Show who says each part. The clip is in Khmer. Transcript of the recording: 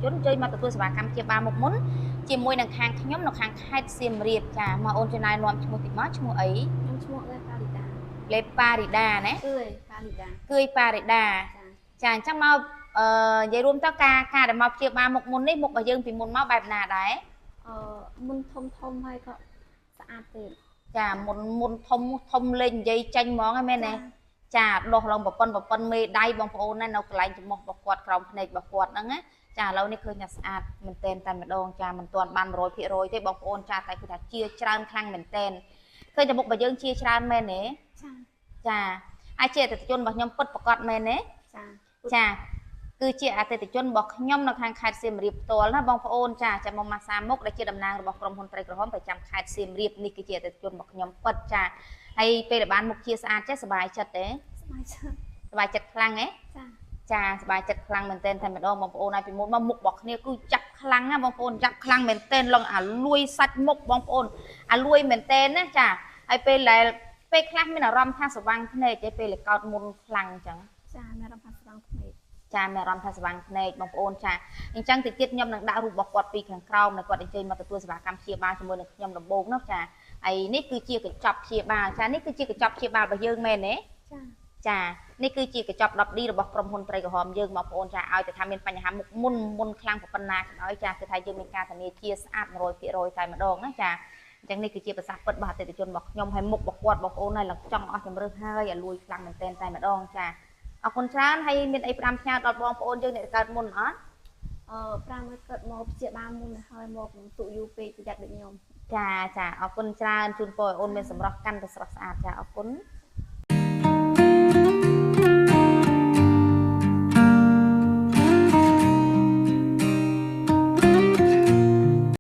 Speaker 1: ជនជួយមកទទួលសេវាកម្មព្យាបាលមុខមុនជាមួយនឹងខាងខ្ញុំនៅខាងខេត្តសៀមរាបចាមកអូនចំណាយនាំឈ្មោះតិចមកឈ្មោះអីខ្ញុំឈ្មោះលេប៉ារីដាណាគឺប៉ារីដាចាអញ្ចឹងមកនិយាយរួមទៅការដែលមកព្យាបាលមុខមុននេះមុខរបស់យើងពីមុនមកបែបណាដែរ
Speaker 2: មុនធំហើយក៏ស្អាតទៀត
Speaker 1: ចាមុនធំលេងនិយាយចាញ់ហ្មងហ្នឹងមែនទេចាដោះឡើងប្រប៉ុនមេដៃបងប្អូនណានៅកន្លែងចំមុះរបស់គាត់ក្រោមភ្នែករបស់គាត់ហ្នឹងណាចាឥឡូវនេះឃើញថាស្អាតមែនតែនតែម្ដងចាមិនទាន់បាន 100%ទេបងប្អូនចាតែគឺថាជាច្រើនខ្លាំងមែនតែនឃើញតែមុខរបស់យើងជាច្រើនមែនទេចាហើយជាអតិថិជនរបស់ខ្ញុំពិតប្រាកដមែនទេចាគឺជាអតិថិជនរបស់ខ្ញុំនៅខាងខេត្តសៀមរាបផ្ទាល់ណាបងប្អូនចាមកម៉ាសាមុខដែលជាតំណាងរបស់ក្រុមហ៊ុនត្រីក្រហមប្រចាំខេត្តសៀមរាបនេះគឺជាអតិថិជនរបស់ខ្ញុំពិតចាហើយពេលដែលបានមុខជាស្អាតចេះសប្បាយចិត្តទេសប្បាយចិត្តខ្លាំងហ៎ចាសប្បាយចិត្តខ្លាំងមែនទែនតែម្ដងបងប្អូនហើយពីមុនមកមុខរបស់គ្នាគឺចាប់ខ្លាំងណាបងប្អូនចាប់ខ្លាំងមែនទែនឡើងអាលួយសាច់មុខបងប្អូនអាលួយមែនទែនណាចាហើយពេលខ្លះមានអារម្មណ៍ថាស្វាំងភ្នែកទេពេលកោតមុនខ្លាំងអញ្ចឹង
Speaker 2: ចាមានអារម្មណ៍ថាស្វាំងភ្នែក
Speaker 1: ចាមានអារម្មណ៍ថាស្វាំងភ្នែកបងប្អូនចាអញ្ចឹងទៅទៀតខ្ញុំនឹងដាក់រូបរបស់គាត់ពីខាងក្រោមដែលគាត់អញ្ជើញមកទទួលសេវាកម្មព្យាបាលជាមួយនឹងខ្ញុំដំបូងនោះចាហើយនេះគឺជាកញ្ចប់ព្យាបាលចានេះគឺជាកញ្ចប់ព្យាបាលរបស់យើងមែនទេចានេះគឺជាកញ្ចប់ 10D របស់ក្រុមហ៊ុនត្រីក្រហមយើងបងប្អូនចាឲ្យតែថាមានបញ្ហាមុនខ្លាំងប៉ុណ្ណាក៏ដោយចាគឺថាយើងមានការធានាជាស្អាត 100% តែម្ដងណាចាអញ្ចឹងនេះគឺជាប្រសាសន៍ពិតរបស់អតិថិជនរបស់ខ្ញុំហើយមុខរបស់គាត់បងប្អូនហើយឡើងចង់អស់ជំរឿនហើយឲ្យលួយខ្លាំងមែនតែម្ដងចាអរគុណច្រើនហើយមានអីផ្ដាំផ្ញើដល់បងប្អូនយើងអ្នកកើតមុនអត់
Speaker 2: 5មកកើតមកព្យាបាលមុនហើយមកទុយូរពេកប្រយ័ត្នដូចខ្ញុំ
Speaker 1: ចាអរគុណច្រើនជូនពរឲ្យអូនមានសម្រស់កាន់តែស្រស់ស្អាតចាអរគុណ